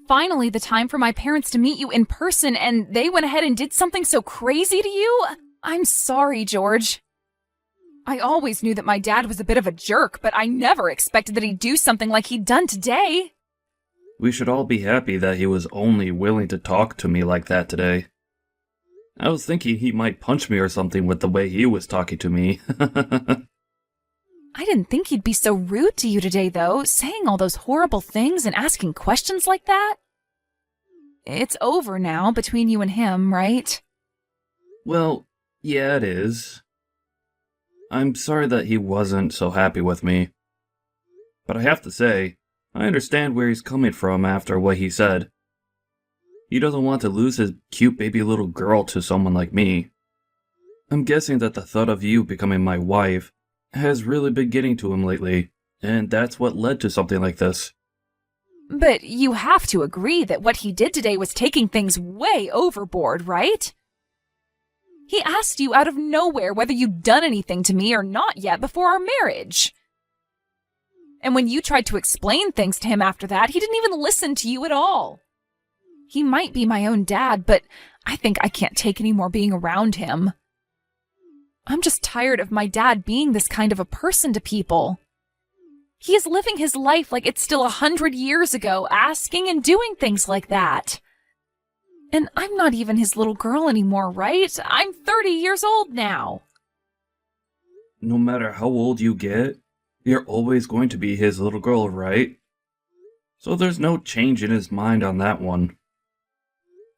finally the time for my parents to meet you in person, and they went ahead and did something so crazy to you? I'm sorry, George. I always knew that my dad was a bit of a jerk, but I never expected that he'd do something like he'd done today. We should all be happy that he was only willing to talk to me like that today. I was thinking he might punch me or something with the way he was talking to me. I didn't think he'd be so rude to you today, though, saying all those horrible things and asking questions like that. It's over now between you and him, right? Well, yeah, it is. I'm sorry that he wasn't so happy with me. But I have to say, I understand where he's coming from after what he said. He doesn't want to lose his cute baby little girl to someone like me. I'm guessing that the thought of you becoming my wife has really been getting to him lately, and that's what led to something like this. But you have to agree that what he did today was taking things way overboard, right? He asked you out of nowhere whether you'd done anything to me or not yet before our marriage. And when you tried to explain things to him after that, he didn't even listen to you at all. He might be my own dad, but I think I can't take any more being around him. I'm just tired of my dad being this kind of a person to people. He is living his life like it's still 100 years ago, asking and doing things like that. And I'm not even his little girl anymore, right? I'm 30 years old now. No matter how old you get, you're always going to be his little girl, right? So there's no change in his mind on that one.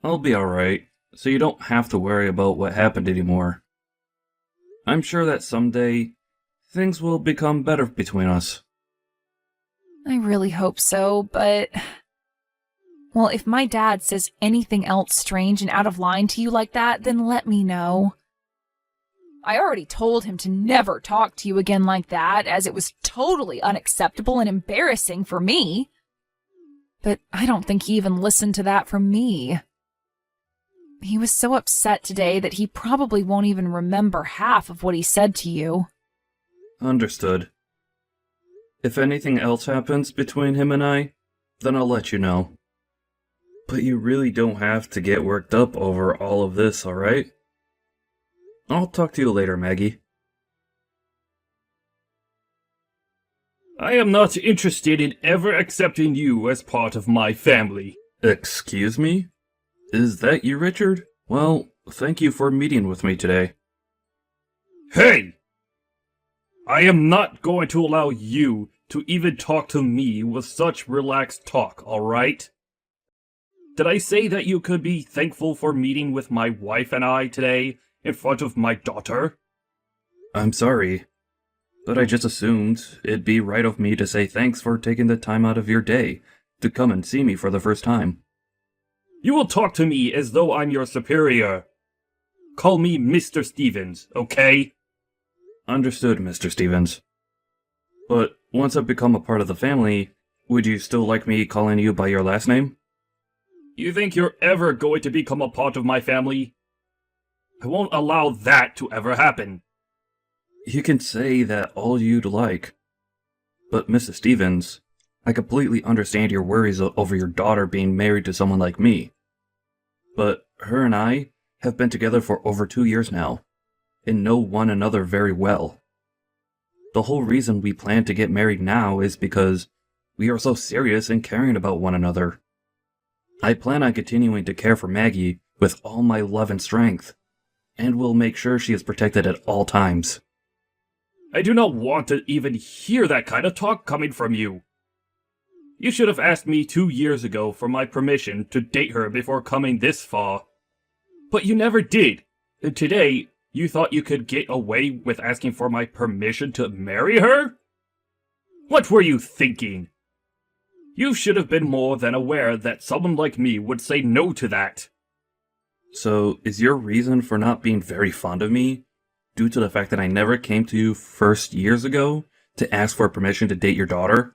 I'll be alright, so you don't have to worry about what happened anymore. I'm sure that someday, things will become better between us. I really hope so, but... Well, if my dad says anything else strange and out of line to you like that, then let me know. I already told him to never talk to you again like that, as it was totally unacceptable and embarrassing for me. But I don't think he even listened to that from me. He was so upset today that he probably won't even remember half of what he said to you. Understood. If anything else happens between him and I, then I'll let you know. But you really don't have to get worked up over all of this, alright? I'll talk to you later, Maggie. I am not interested in ever accepting you as part of my family. Excuse me? Is that you, Richard? Well, thank you for meeting with me today. Hey! I am not going to allow you to even talk to me with such relaxed talk, alright? Did I say that you could be thankful for meeting with my wife and I today in front of my daughter? I'm sorry, but I just assumed it'd be right of me to say thanks for taking the time out of your day to come and see me for the first time. You will talk to me as though I'm your superior. Call me Mr. Stevens, okay? Understood, Mr. Stevens. But once I've become a part of the family, would you still like me calling you by your last name? You think you're ever going to become a part of my family? I won't allow that to ever happen. You can say that all you'd like. But Mrs. Stevens, I completely understand your worries over your daughter being married to someone like me. But her and I have been together for over 2 years now, and know one another very well. The whole reason we plan to get married now is because we are so serious and caring about one another. I plan on continuing to care for Maggie with all my love and strength, and will make sure she is protected at all times. I do not want to even hear that kind of talk coming from you. You should have asked me 2 years ago for my permission to date her before coming this far. But you never did, and today you thought you could get away with asking for my permission to marry her? What were you thinking? You should have been more than aware that someone like me would say no to that. So, is your reason for not being very fond of me due to the fact that I never came to you first years ago to ask for permission to date your daughter?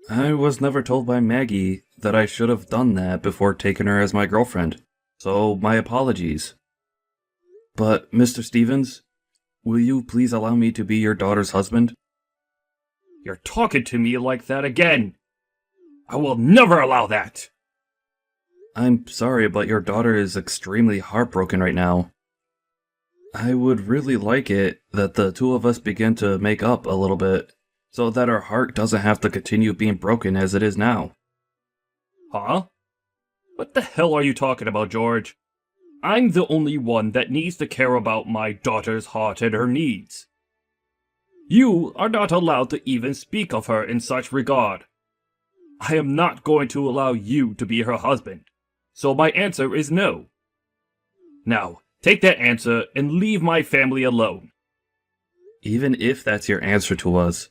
I was never told by Maggie that I should have done that before taking her as my girlfriend, so my apologies. But, Mr. Stevens, will you please allow me to be your daughter's husband? You're talking to me like that again. I will never allow that. I'm sorry, but your daughter is extremely heartbroken right now. I would really like it that the two of us begin to make up a little bit, so that our heart doesn't have to continue being broken as it is now. Huh? What the hell are you talking about, George? I'm the only one that needs to care about my daughter's heart and her needs. You are not allowed to even speak of her in such regard. I am not going to allow you to be her husband, so my answer is no. Now, take that answer and leave my family alone. Even if that's your answer to us,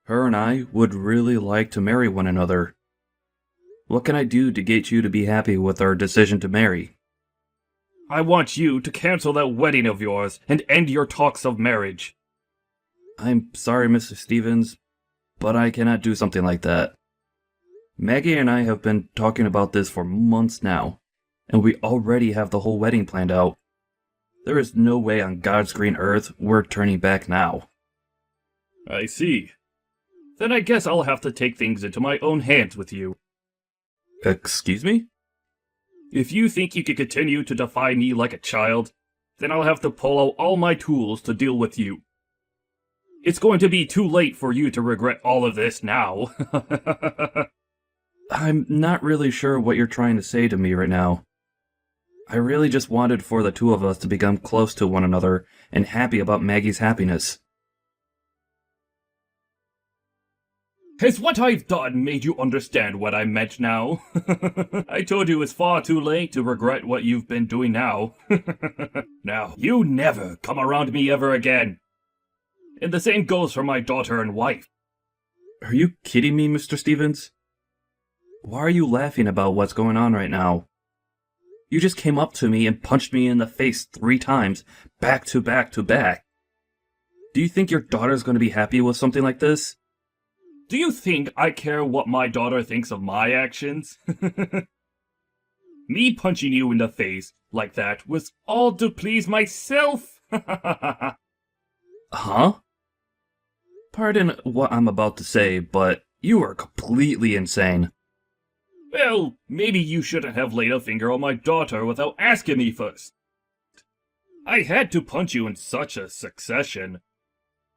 her and I would really like to marry one another. What can I do to get you to be happy with our decision to marry? I want you to cancel that wedding of yours and end your talks of marriage. I'm sorry, Mr. Stevens, but I cannot do something like that. Maggie and I have been talking about this for months now, and we already have the whole wedding planned out. There is no way on God's green earth we're turning back now. I see. Then I guess I'll have to take things into my own hands with you. Excuse me? If you think you can continue to defy me like a child, then I'll have to pull out all my tools to deal with you. It's going to be too late for you to regret all of this now. I'm not really sure what you're trying to say to me right now. I really just wanted for the two of us to become close to one another and happy about Maggie's happiness. Has what I've done made you understand what I meant now? I told you it's far too late to regret what you've been doing now. Now, you never come around me ever again. And the same goes for my daughter and wife. Are you kidding me, Mr. Stevens? Why are you laughing about what's going on right now? You just came up to me and punched me in the face 3 times, back to back to back. Do you think your daughter's going to be happy with something like this? Do you think I care what my daughter thinks of my actions? Me punching you in the face like that was all to please myself. Huh? Pardon what I'm about to say, but you are completely insane. Well, maybe you shouldn't have laid a finger on my daughter without asking me first. I had to punch you in such a succession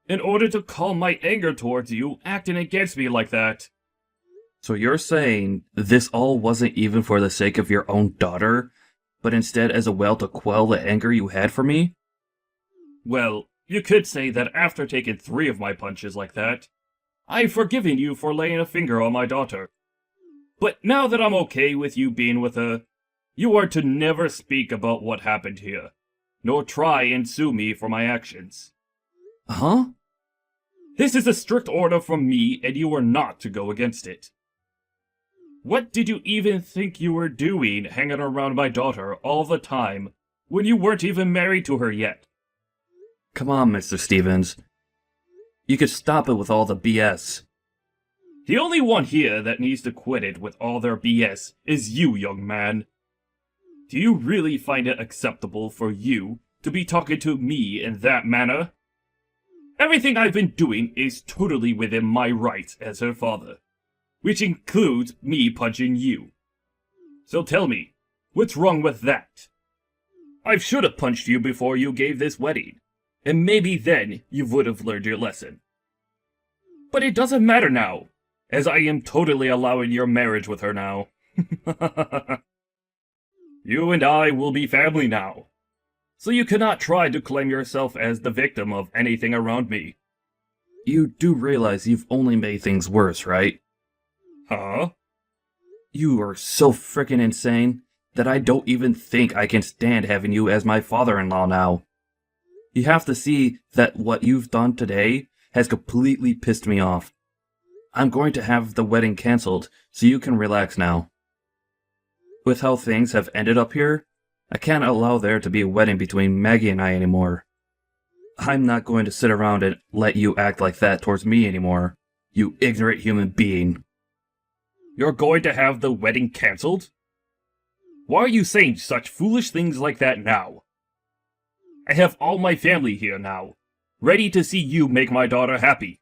in order to calm my anger towards you acting against me like that. So you're saying this all wasn't even for the sake of your own daughter, but instead as a way to quell the anger you had for me? Well, you could say that after taking 3 of my punches like that, I've forgiven you for laying a finger on my daughter. But now that I'm okay with you being with her, you are to never speak about what happened here, nor try and sue me for my actions. Huh? This is a strict order from me, and you are not to go against it. What did you even think you were doing hanging around my daughter all the time when you weren't even married to her yet? Come on, Mr. Stevens. You could stop it with all the BS. The only one here that needs to quit it with all their BS is you, young man. Do you really find it acceptable for you to be talking to me in that manner? Everything I've been doing is totally within my rights as her father, which includes me punching you. So tell me, what's wrong with that? I should have punched you before you gave this wedding, and maybe then you would have learned your lesson. But it doesn't matter now, as I am totally allowing your marriage with her now. You and I will be family now. So you cannot try to claim yourself as the victim of anything around me. You do realize you've only made things worse, right? Huh? You are so frickin' insane that I don't even think I can stand having you as my father-in-law now. You have to see that what you've done today has completely pissed me off. I'm going to have the wedding cancelled so you can relax now. With how things have ended up here, I can't allow there to be a wedding between Maggie and I anymore. I'm not going to sit around and let you act like that towards me anymore, you ignorant human being. You're going to have the wedding cancelled? Why are you saying such foolish things like that now? I have all my family here now, ready to see you make my daughter happy.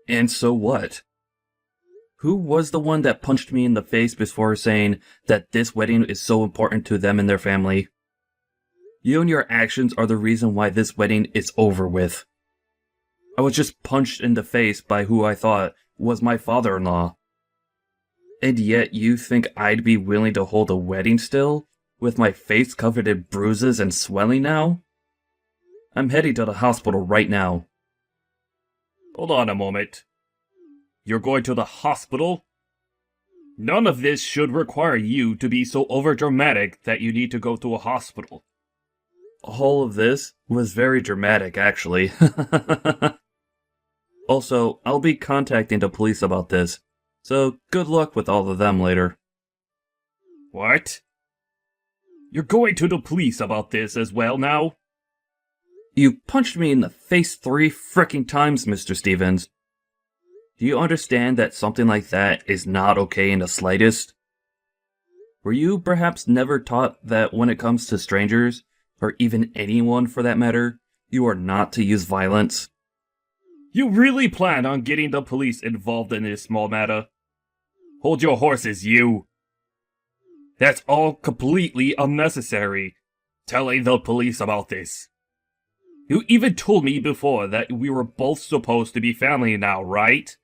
And so what? Who was the one that punched me in the face before saying that this wedding is so important to them and their family? You and your actions are the reason why this wedding is over with. I was just punched in the face by who I thought was my father-in-law. And yet you think I'd be willing to hold a wedding still, with my face covered in bruises and swelling now? I'm heading to the hospital right now. Hold on a moment. You're going to the hospital? None of this should require you to be so overdramatic that you need to go to a hospital. All of this was very dramatic, actually. Also, I'll be contacting the police about this, so good luck with all of them later. What? You're going to the police about this as well now? You punched me in the face 3 frickin' times, Mr. Stevens. Do you understand that something like that is not okay in the slightest? Were you perhaps never taught that when it comes to strangers, or even anyone for that matter, you are not to use violence? You really plan on getting the police involved in this small matter? Hold your horses, you! That's all completely unnecessary, telling the police about this. You even told me before that we were both supposed to be family now, right?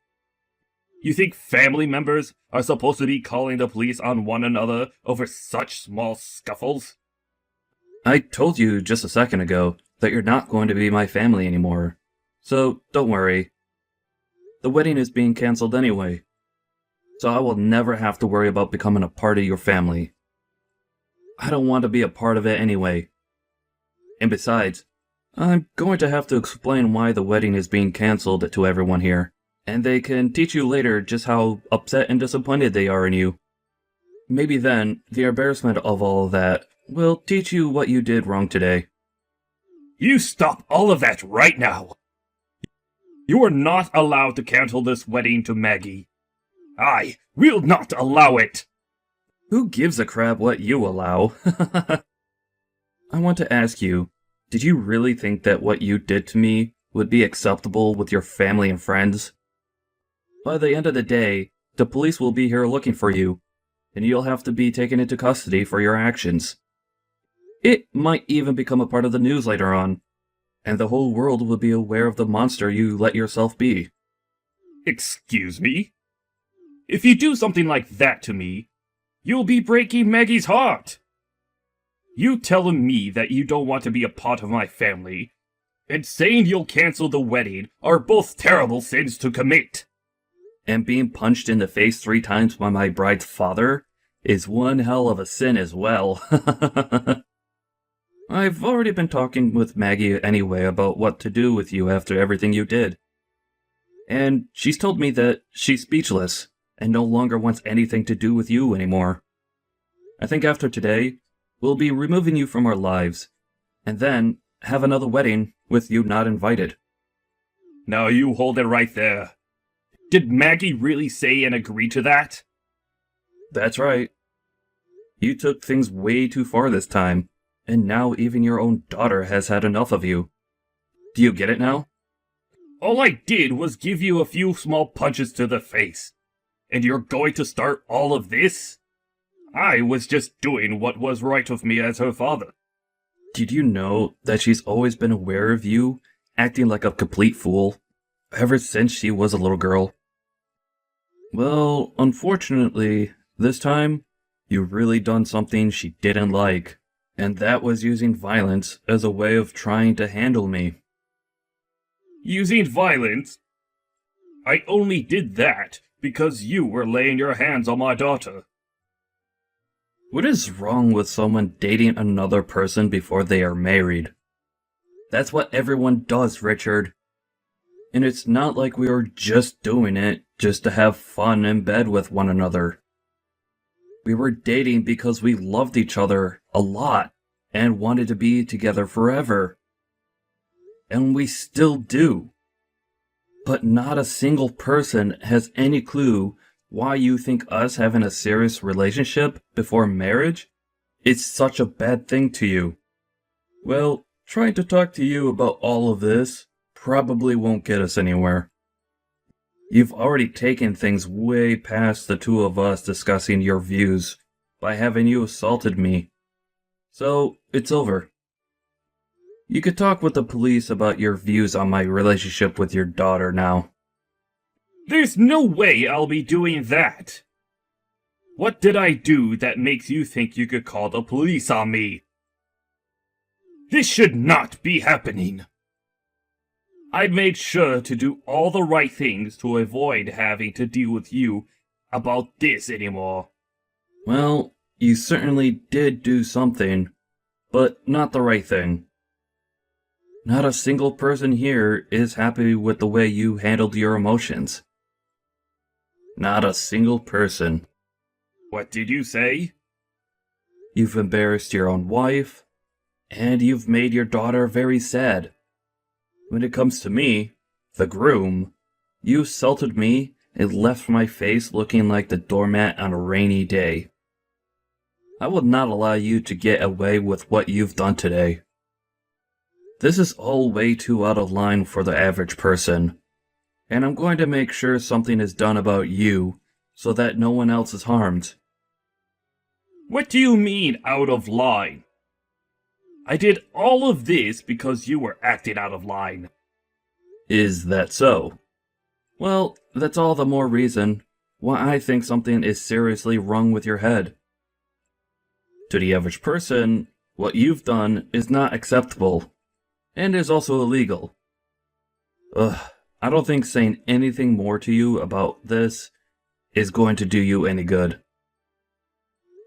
You think family members are supposed to be calling the police on one another over such small scuffles? I told you just a second ago that you're not going to be my family anymore. So, don't worry. The wedding is being cancelled anyway. So I will never have to worry about becoming a part of your family. I don't want to be a part of it anyway. And besides, I'm going to have to explain why the wedding is being cancelled to everyone here. And they can teach you later just how upset and disappointed they are in you. Maybe then, the embarrassment of all of that will teach you what you did wrong today. You stop all of that right now! You are not allowed to cancel this wedding to Maggie. I will not allow it! Who gives a crap what you allow? I want to ask you, did you really think that what you did to me would be acceptable with your family and friends? By the end of the day, the police will be here looking for you, and you'll have to be taken into custody for your actions. It might even become a part of the news later on, and the whole world will be aware of the monster you let yourself be. Excuse me? If you do something like that to me, you'll be breaking Maggie's heart! You telling me that you don't want to be a part of my family, and saying you'll cancel the wedding are both terrible sins to commit. And being punched in the face 3 times by my bride's father is one hell of a sin as well. I've already been talking with Maggie anyway about what to do with you after everything you did. And she's told me that she's speechless and no longer wants anything to do with you anymore. I think after today, we'll be removing you from our lives, and then have another wedding with you not invited. Now you hold it right there. Did Maggie really say and agree to that? That's right. You took things way too far this time, and now even your own daughter has had enough of you. Do you get it now? All I did was give you a few small punches to the face. And you're going to start all of this? I was just doing what was right of me as her father. Did you know that she's always been aware of you, acting like a complete fool, ever since she was a little girl? Well, unfortunately, this time, you really done something she didn't like, and that was using violence as a way of trying to handle me. Using violence? I only did that because you were laying your hands on my daughter. What is wrong with someone dating another person before they are married? That's what everyone does, Richard. And it's not like we were just doing it just to have fun in bed with one another. We were dating because we loved each other a lot and wanted to be together forever. And we still do. But not a single person has any clue why you think us having a serious relationship before marriage is such a bad thing to you. Well, trying to talk to you about all of this probably won't get us anywhere. You've already taken things way past the two of us discussing your views by having you assaulted me. So, it's over. You could talk with the police about your views on my relationship with your daughter now. There's no way I'll be doing that. What did I do that makes you think you could call the police on me? This should not be happening. I made sure to do all the right things to avoid having to deal with you about this anymore. Well, you certainly did do something, but not the right thing. Not a single person here is happy with the way you handled your emotions. Not a single person. What did you say? You've embarrassed your own wife, and you've made your daughter very sad. When it comes to me, the groom, you assaulted me and left my face looking like the doormat on a rainy day. I will not allow you to get away with what you've done today. This is all way too out of line for the average person, and I'm going to make sure something is done about you so that no one else is harmed. What do you mean, out of line? I did all of this because you were acting out of line. Is that so? Well, that's all the more reason why I think something is seriously wrong with your head. To the average person, what you've done is not acceptable, and is also illegal. I don't think saying anything more to you about this is going to do you any good.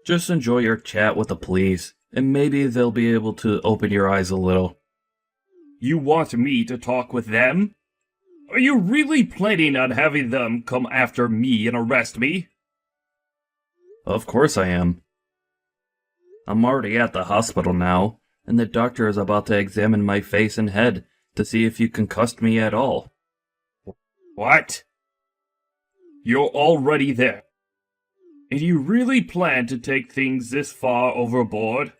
Just enjoy your chat with the police, and maybe they'll be able to open your eyes a little. You want me to talk with them? Are you really planning on having them come after me and arrest me? Of course I am. I'm already at the hospital now, and the doctor is about to examine my face and head to see if you concussed me at all. What? You're already there. And you really plan to take things this far overboard?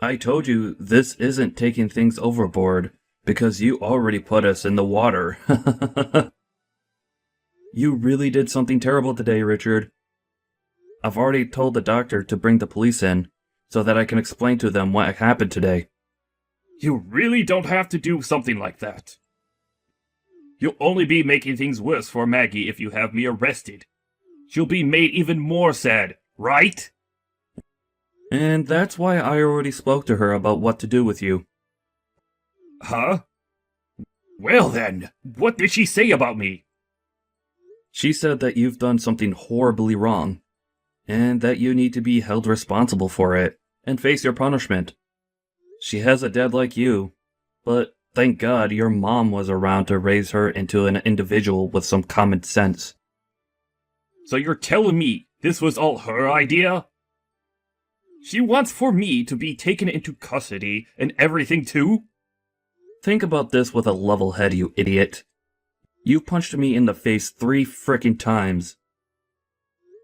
I told you this isn't taking things overboard, because you already put us in the water. You really did something terrible today, Richard. I've already told the doctor to bring the police in, so that I can explain to them what happened today. You really don't have to do something like that. You'll only be making things worse for Maggie if you have me arrested. She'll be made even more sad, right? And that's why I already spoke to her about what to do with you. Huh? Well then, what did she say about me? She said that you've done something horribly wrong, and that you need to be held responsible for it, and face your punishment. She has a dad like you, but thank God your mom was around to raise her into an individual with some common sense. So you're telling me this was all her idea? She wants for me to be taken into custody and everything too? Think about this with a level head, you idiot. You punched me in the face 3 frickin' times.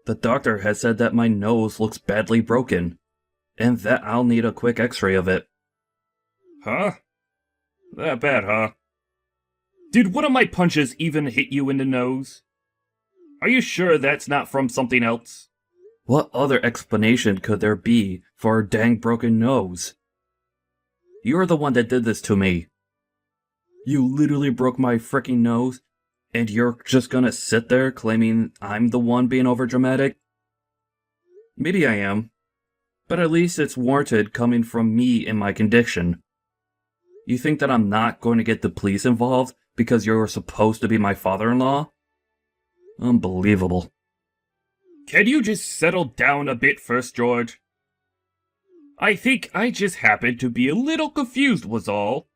The doctor has said that my nose looks badly broken, and that I'll need a quick x-ray of it. Huh? That bad, huh? Did one of my punches even hit you in the nose? Are you sure that's not from something else? What other explanation could there be for a dang broken nose? You're the one that did this to me. You literally broke my frickin' nose, and you're just gonna sit there claiming I'm the one being overdramatic? Maybe I am, but at least it's warranted coming from me in my condition. You think that I'm not going to get the police involved because you're supposed to be my father-in-law? Unbelievable. Can you just settle down a bit first, George? I think I just happened to be a little confused was all.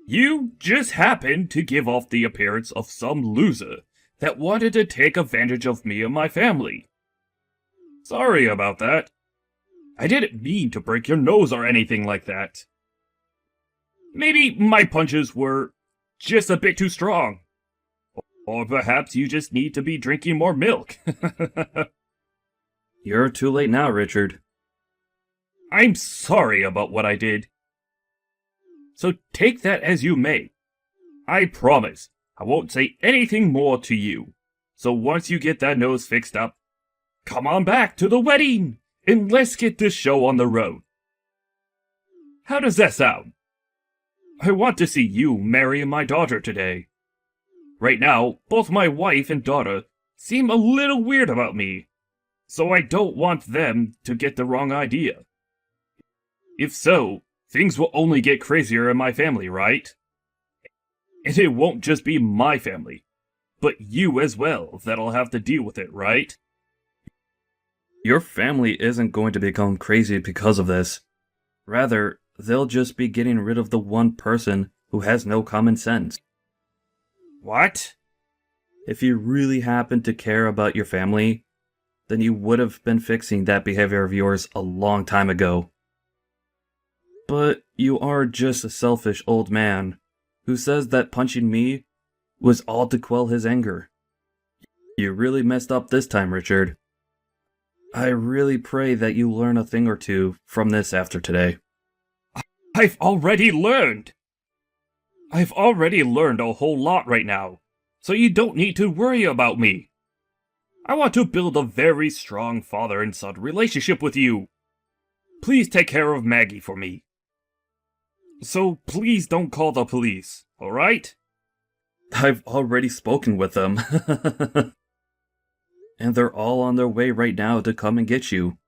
You just happened to give off the appearance of some loser that wanted to take advantage of me and my family. Sorry about that. I didn't mean to break your nose or anything like that. Maybe my punches were just a bit too strong. Or perhaps you just need to be drinking more milk. You're too late now, Richard. I'm sorry about what I did. So take that as you may. I promise I won't say anything more to you. So once you get that nose fixed up, come on back to the wedding, and let's get this show on the road. How does that sound? I want to see you marrying my daughter today. Right now, both my wife and daughter seem a little weird about me, so I don't want them to get the wrong idea. If so, things will only get crazier in my family, right? And it won't just be my family, but you as well that'll have to deal with it, right? Your family isn't going to become crazy because of this. Rather, they'll just be getting rid of the one person who has no common sense. What? If you really happen to care about your family, then you would have been fixing that behavior of yours a long time ago. But you are just a selfish old man who says that punching me was all to quell his anger. You really messed up this time, Richard. I really pray that you learn a thing or two from this after today. I've already learned! I've already learned a whole lot right now, so you don't need to worry about me. I want to build a very strong father and son relationship with you. Please take care of Maggie for me. So please don't call the police, alright? I've already spoken with them. And they're all on their way right now to come and get you.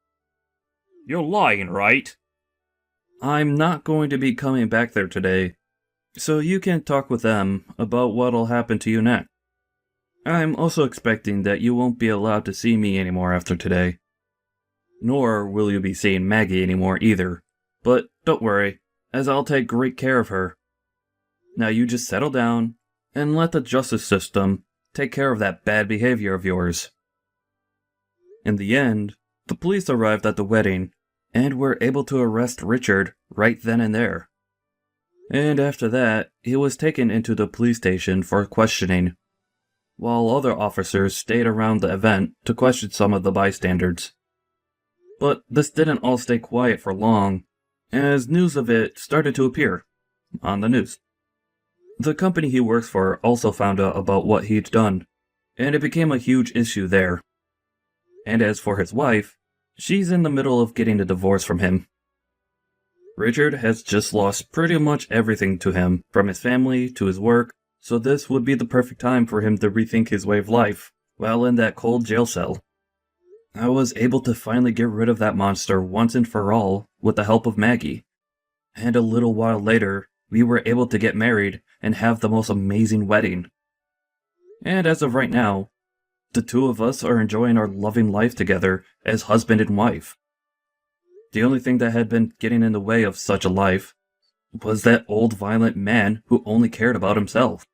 You're lying, right? I'm not going to be coming back there today, so you can talk with them about what'll happen to you next. I'm also expecting that you won't be allowed to see me anymore after today. Nor will you be seeing Maggie anymore either. But don't worry, as I'll take great care of her. Now you just settle down, and let the justice system take care of that bad behavior of yours. In the end, the police arrived at the wedding, and were able to arrest Richard right then and there. And after that, he was taken into the police station for questioning, while other officers stayed around the event to question some of the bystanders. But this didn't all stay quiet for long, as news of it started to appear on the news. The company he works for also found out about what he'd done, and it became a huge issue there. And as for his wife, she's in the middle of getting a divorce from him. Richard has just lost pretty much everything to him, from his family to his work, so this would be the perfect time for him to rethink his way of life while in that cold jail cell. I was able to finally get rid of that monster once and for all with the help of Maggie. And a little while later, we were able to get married and have the most amazing wedding. And as of right now, the two of us are enjoying our loving life together as husband and wife. The only thing that had been getting in the way of such a life was that old violent man who only cared about himself.